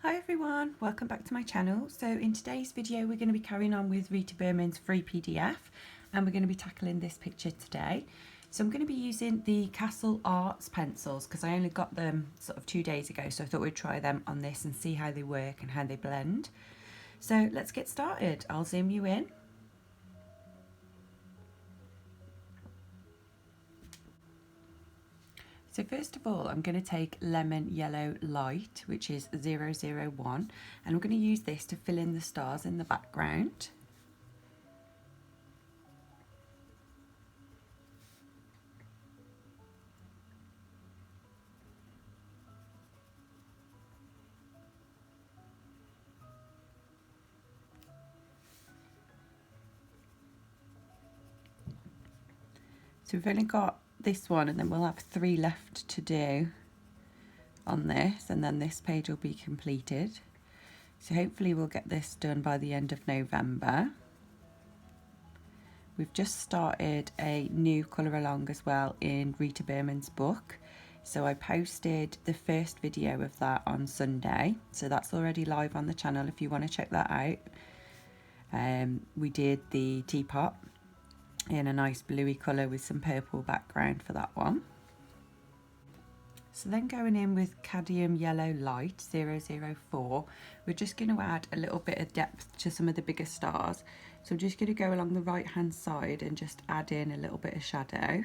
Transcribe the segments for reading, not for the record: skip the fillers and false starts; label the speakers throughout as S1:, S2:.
S1: Hi everyone, welcome back to my channel. So in today's video we're going to be carrying on with Rita Berman's free PDF and we're going to be tackling this picture today. So I'm going to be using the Castle Arts pencils because I only got them sort of 2 days ago, so I thought we'd try them on this and see how they work and how they blend. So let's get started. I'll zoom you in. So first of all, I'm going to take Lemon Yellow Light, which is 001, and I'm going to use this to fill in the stars in the background. So we've only got this one and then we'll have 3 left to do on this, and then this page will be completed. So hopefully we'll get this done by the end of November. We've just started a new colour along as well in Rita Berman's book. So I posted the first video of that on Sunday. So that's already live on the channel if you want to check that out. We did the teapot in a nice bluey colour with some purple background for that one. So then going in with Cadmium Yellow Light 004, we're just going to add a little bit of depth to some of the bigger stars. So I'm just going to go along the right hand side and just add in a little bit of shadow.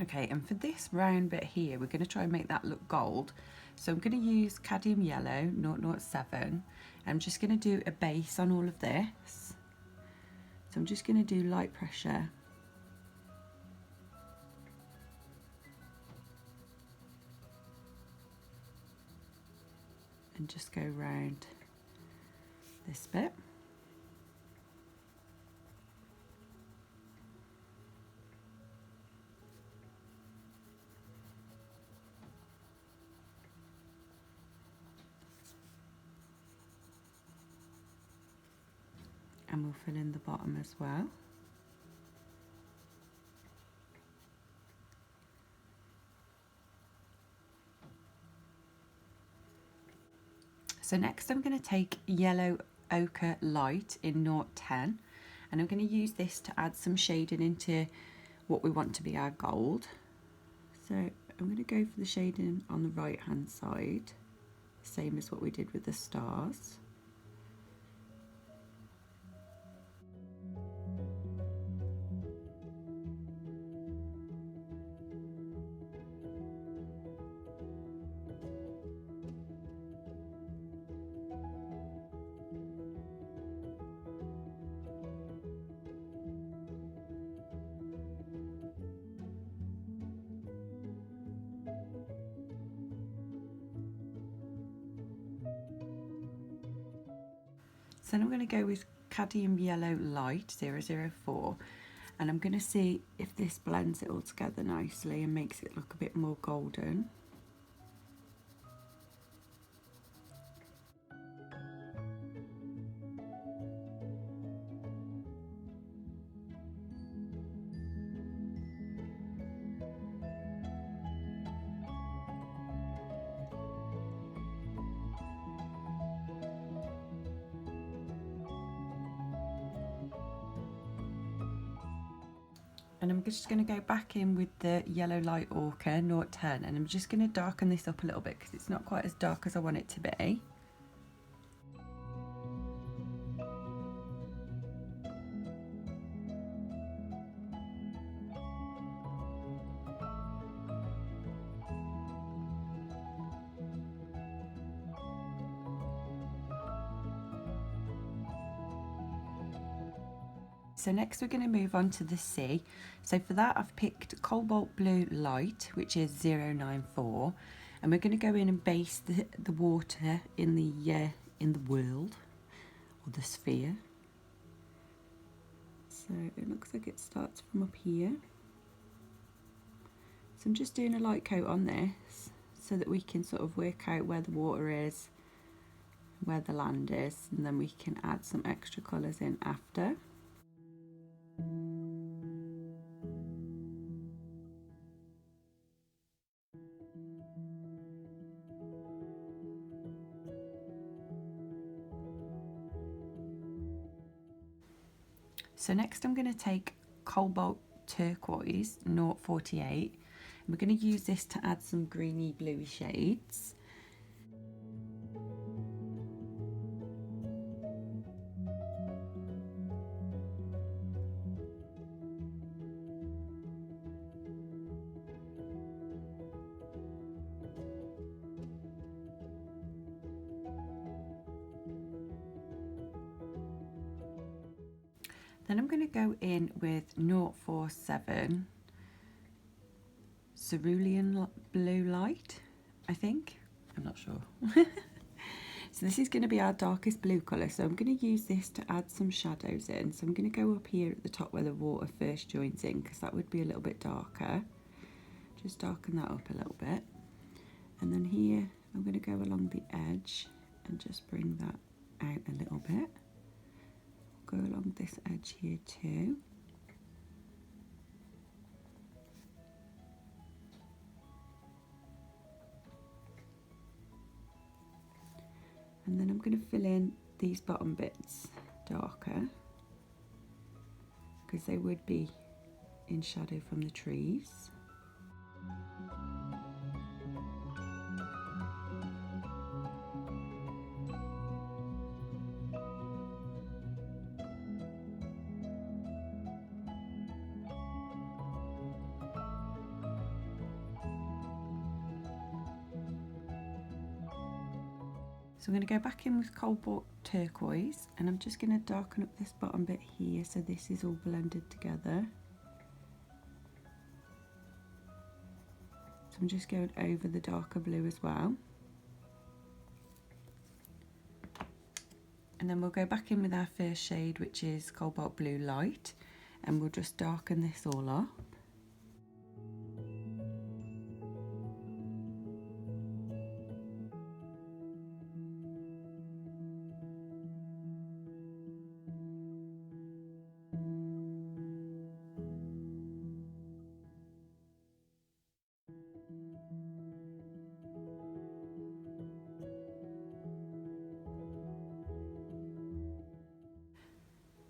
S1: Okay, and for this round bit here, we're going to try and make that look gold. So I'm going to use Cadmium Yellow 007. I'm just going to do a base on all of this. So I'm just going to do light pressure. And just go round this bit. And we'll fill in the bottom as well. So next I'm going to take Yellow Ochre Light in 010, and I'm going to use this to add some shading into what we want to be our gold. So I'm going to go for the shading on the right hand side, same as what we did with the stars. So then I'm going to go with Cadmium Yellow Light 004, and I'm going to see if this blends it all together nicely and makes it look a bit more golden. And I'm just going to go back in with the Yellow Light Ochre 010, and I'm just going to darken this up a little bit because it's not quite as dark as I want it to be. So next we're going to move on to the sea. So for that I've picked Cobalt Blue Light, which is 094, and we're going to go in and base the water in the world, or the sphere. So it looks like it starts from up here So I'm just doing a light coat on this so that we can sort of work out where the water is, where the land is, and then we can add some extra colours in after. So next I'm going to take Cobalt Turquoise 048, and we're going to use this to add some greeny bluey shades. Then I'm going to go in with 047 Cerulean Blue light, I think. I'm not sure. So this is going to be our darkest blue colour, so I'm going to use this to add some shadows in. So I'm going to go up here at the top where the water first joins in, because that would be a little bit darker. Just darken that up a little bit. And then here I'm going to go along the edge and just bring that out a little bit. Go along this edge here too. And then I'm going to fill in these bottom bits darker, because they would be in shadow from the trees. So I'm going to go back in with Cobalt Turquoise, and I'm just going to darken up this bottom bit here so this is all blended together. So I'm just going over the darker blue as well. And then we'll go back in with our first shade, which is Cobalt Blue Light, and we'll just darken this all up.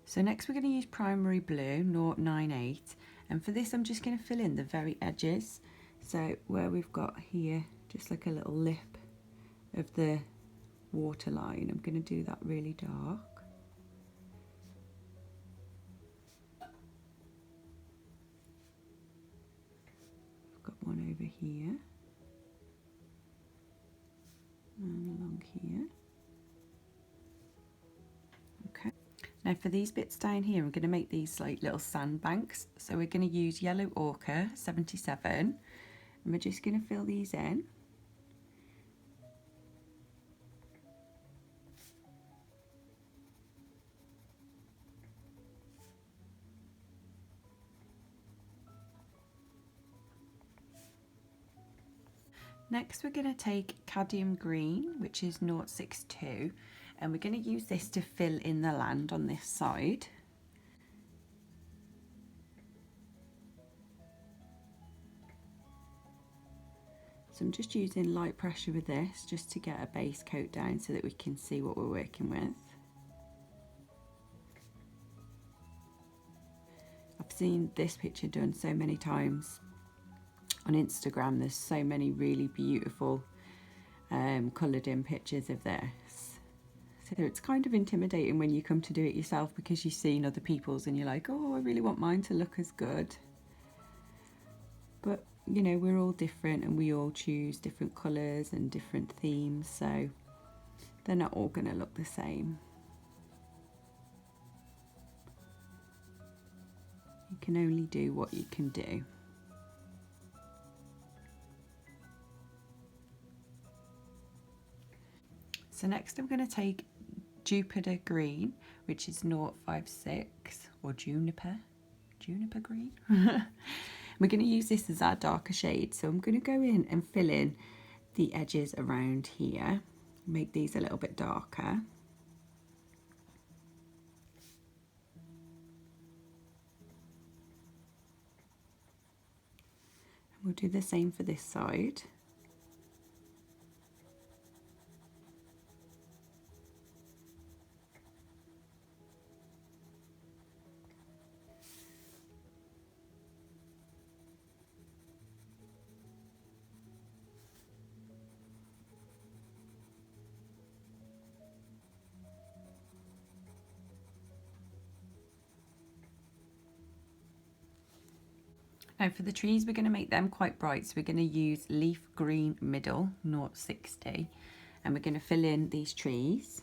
S1: So next we're going to use Primary Blue 098, and for this I'm just going to fill in the very edges. So where we've got here just like a little lip of the water line, I'm going to do that really dark. I've got one over here and along here. Okay. Now for these bits down here, I'm going to make these like little sandbanks. So we're going to use Yellow Ochre 77, and we're just going to fill these in. Next we're going to take Cadmium Green, which is 062, and we're going to use this to fill in the land on this side. So I'm just using light pressure with this just to get a base coat down so that we can see what we're working with. I've seen this picture done so many times on Instagram. There's so many really beautiful coloured in pictures of this. So it's kind of intimidating when you come to do it yourself, because you've seen other people's and you're like, oh, I really want mine to look as good. But you know, we're all different and we all choose different colours and different themes, so they're not all going to look the same. You can only do what you can do. So next I'm going to take Jupiter Green, which is 056, or Juniper Green. We're going to use this as our darker shade, so I'm going to go in and fill in the edges around here, make these a little bit darker. And we'll do the same for this side. Now for the trees, we're going to make them quite bright, so we're going to use leaf green middle 060, and we're going to fill in these trees.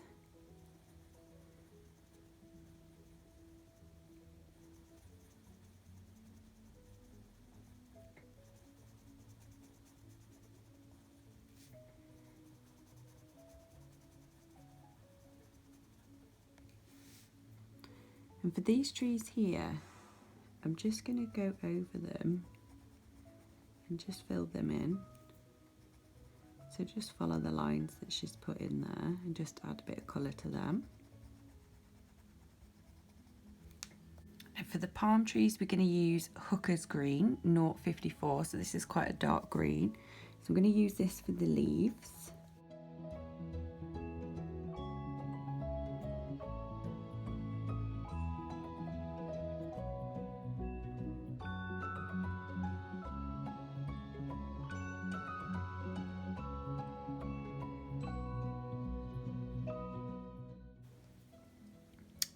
S1: And for these trees here, I'm just going to go over them and just fill them in. So just follow the lines that she's put in there and just add a bit of colour to them. And for the palm trees, we're going to use Hooker's Green 054. So this is quite a dark green. So I'm going to use this for the leaves.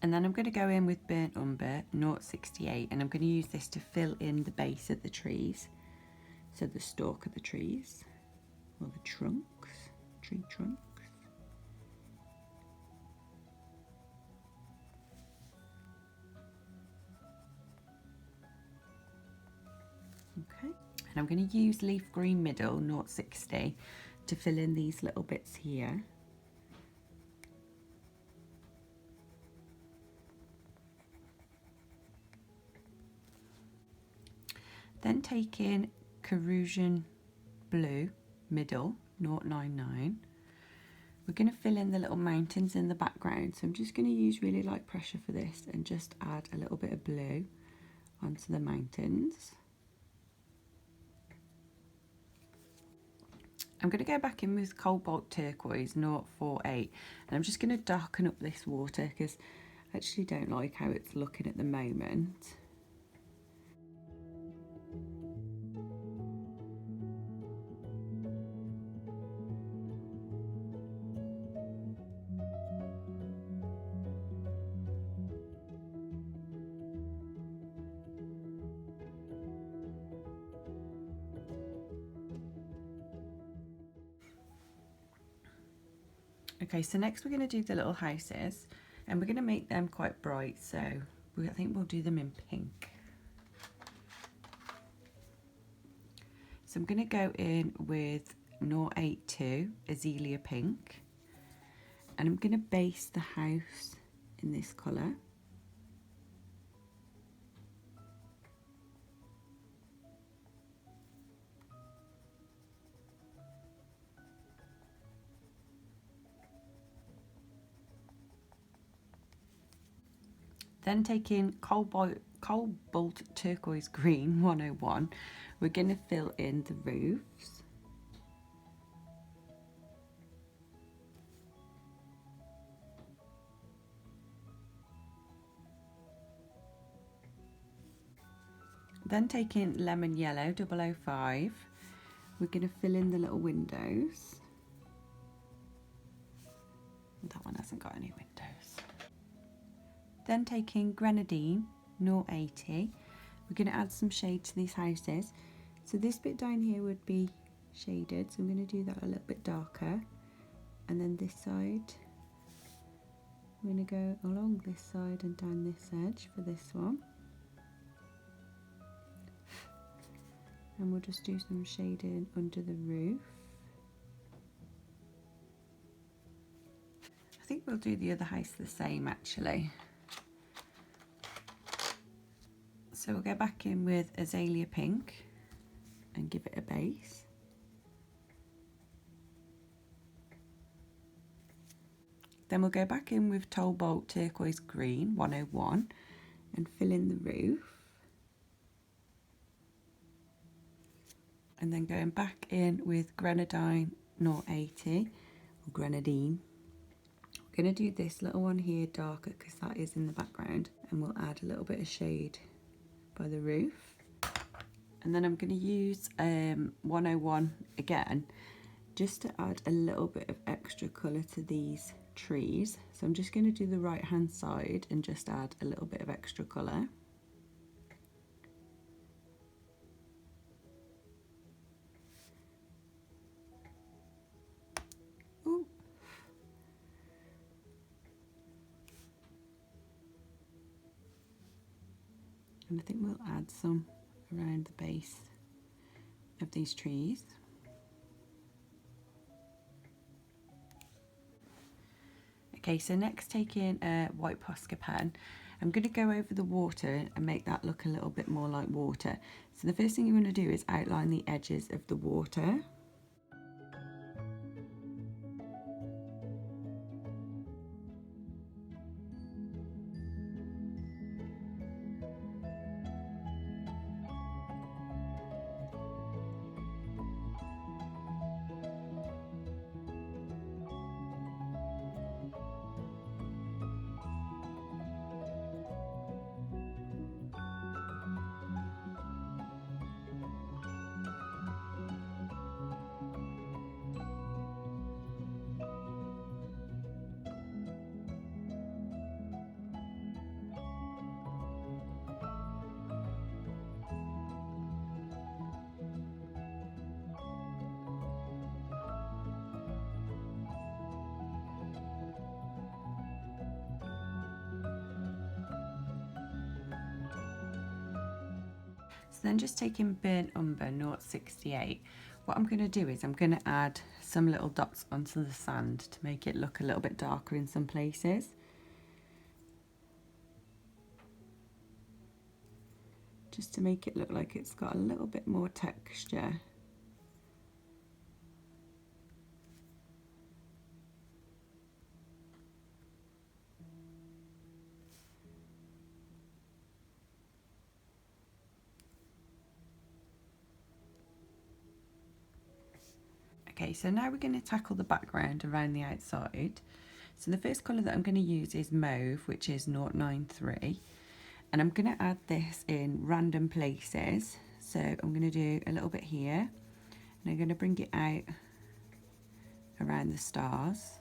S1: And then I'm going to go in with Burnt Umber 068, and I'm going to use this to fill in the base of the trees. So the stalk of the trees, or the trunks, tree trunks. Okay, and I'm going to use Leaf Green Middle 060 to fill in these little bits here. Then take in Cerulean Blue Middle 099. We're going to fill in the little mountains in the background, so I'm just going to use really light pressure for this and just add a little bit of blue onto the mountains. I'm going to go back in with Cobalt Turquoise 048, and I'm just going to darken up this water because I actually don't like how it's looking at the moment. Okay, so next we're going to do the little houses, and we're going to make them quite bright, so I think we'll do them in pink. So I'm going to go in with 082 Azalea Pink, and I'm going to base the house in this colour. Then taking Cobalt Turquoise Green 101, we're going to fill in the roofs. Then taking Lemon Yellow 005, we're going to fill in the little windows. That one hasn't got any windows. Then taking Grenadine 080, we're going to add some shade to these houses. So this bit down here would be shaded, so I'm going to do that a little bit darker. And then this side, I'm going to go along this side and down this edge for this one. And we'll just do some shading under the roof. I think we'll do the other house the same actually. So we'll go back in with Azalea Pink and give it a base. Then we'll go back in with Cobalt Turquoise Green 101 and fill in the roof. And then going back in with Grenadine 080 or Grenadine. We're going to do this little one here darker because that is in the background, and we'll add a little bit of shade by the roof. And then I'm going to use 101 again just to add a little bit of extra colour to these trees. So I'm just going to do the right hand side and just add a little bit of extra colour. Ooh. And I think we'll add some around the base of these trees. Okay, so next taking a white Posca pen, I'm going to go over the water and make that look a little bit more like water. So the first thing you want to do is outline the edges of the water. So then just taking Burnt Umber 068, what I'm going to do is I'm going to add some little dots onto the sand to make it look a little bit darker in some places. Just to make it look like it's got a little bit more texture. Okay, so now we're going to tackle the background around the outside. So the first colour that I'm going to use is Mauve, which is 093. And I'm going to add this in random places. So I'm going to do a little bit here. And I'm going to bring it out around the stars.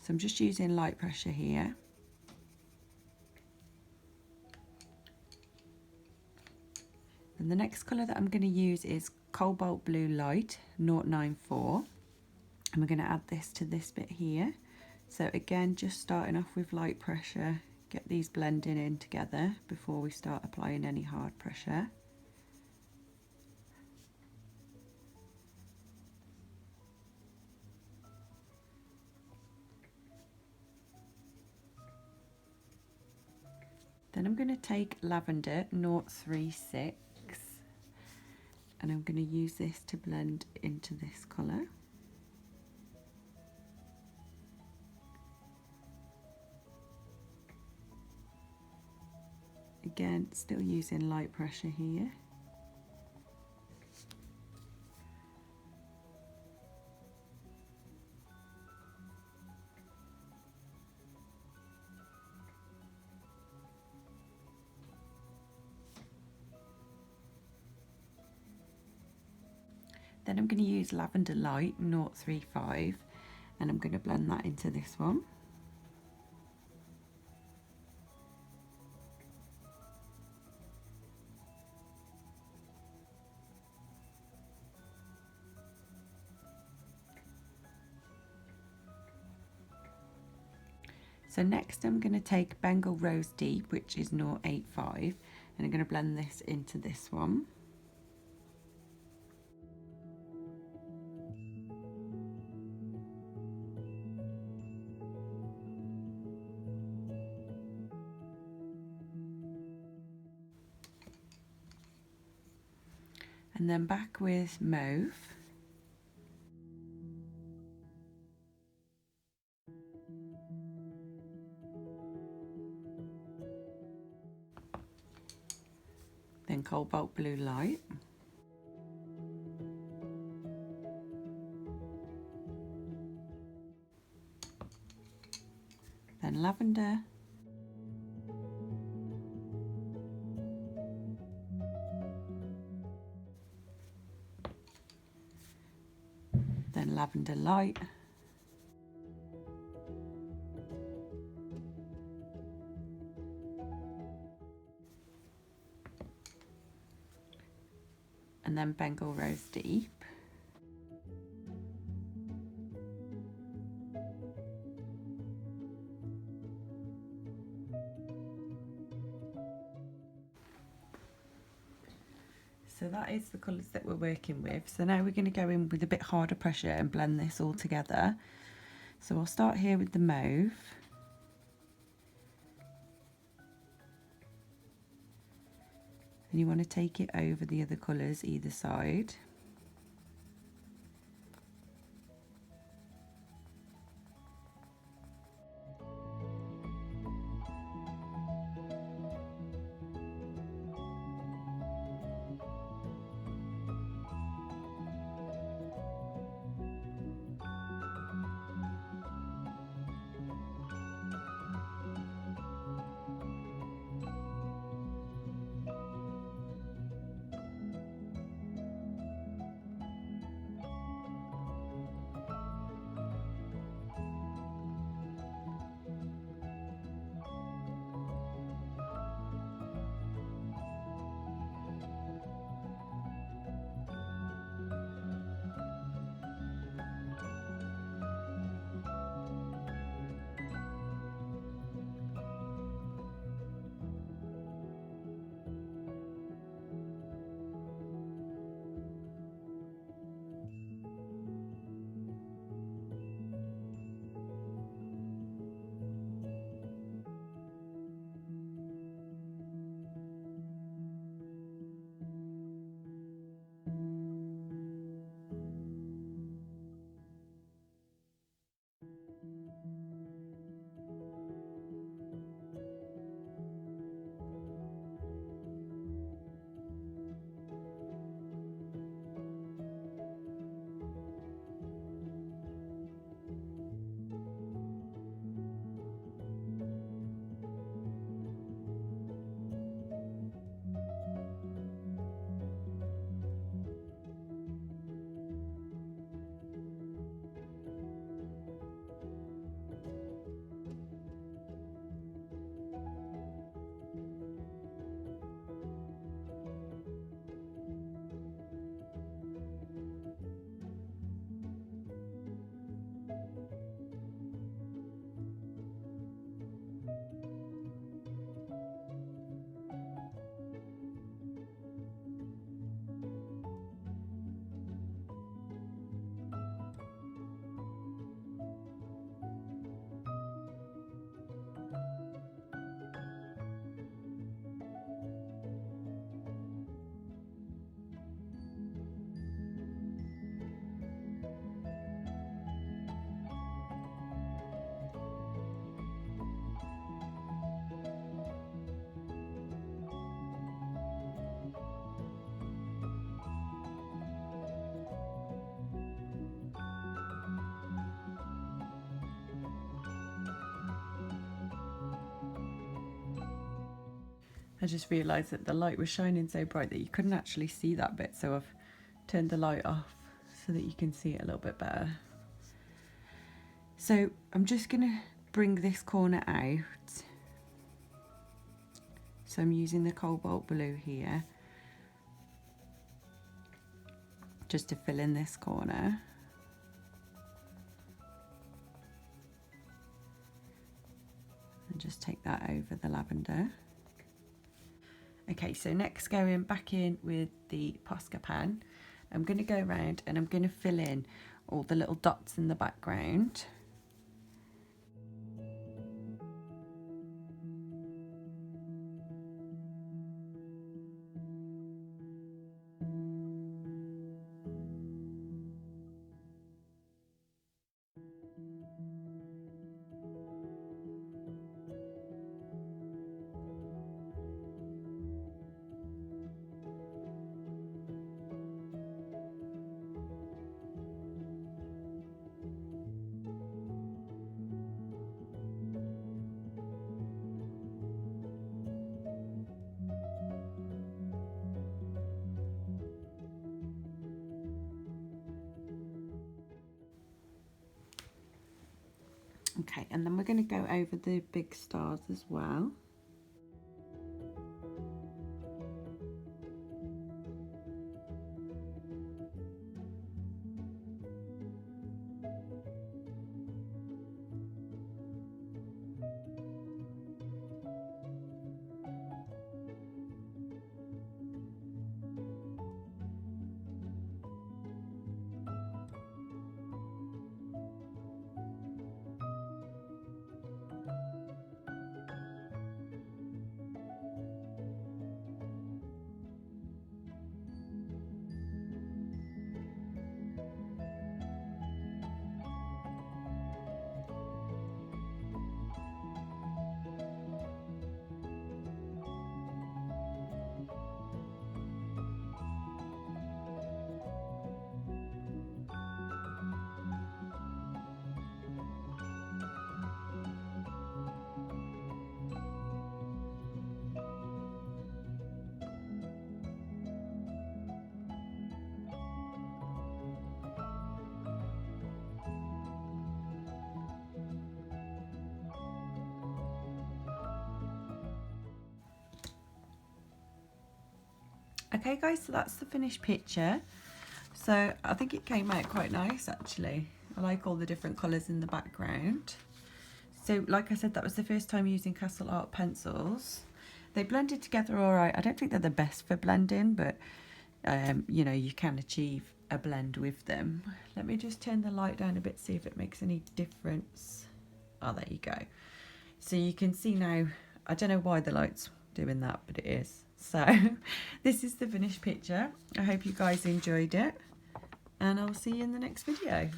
S1: So I'm just using light pressure here. And the next colour that I'm going to use is Cobalt Blue Light 094. And we're going to add this to this bit here. So again, just starting off with light pressure, get these blending in together before we start applying any hard pressure. Then I'm going to take Lavender 036 and I'm going to use this to blend into this colour. Again, still using light pressure here. Then I'm going to use Lavender Light 035 and I'm going to blend that into this one. So next I'm going to take Bengal Rose Deep, which is 085, and I'm going to blend this into this one. And then back with mauve. Then cobalt blue light. Then lavender. Then lavender light. And then Bengal rose deep. So that is the colours that we're working with. So now we're going to go in with a bit harder pressure and blend this all together. So I'll start here with the mauve. And you want to take it over the other colours either side. I just realised that the light was shining so bright that you couldn't actually see that bit, so I've turned the light off so that you can see it a little bit better. So I'm just going to bring this corner out. So I'm using the cobalt blue here just to fill in this corner. And just take that over the lavender. Okay, so next going back in with the Posca pen, I'm going to go around and I'm going to fill in all the little dots in the background. Okay, and then we're going to go over the big stars as well. Okay guys, so that's the finished picture. So I think it came out quite nice actually. I like all the different colours in the background. So like I said, that was the first time using Castle Art pencils. They blended together all right. I don't think they're the best for blending, but you know, you can achieve a blend with them. Let me just turn the light down a bit, see if it makes any difference. Oh, there you go. So you can see now, I don't know why the light's doing that, but it is. So this is the finished picture. I hope you guys enjoyed it, and I'll see you in the next video.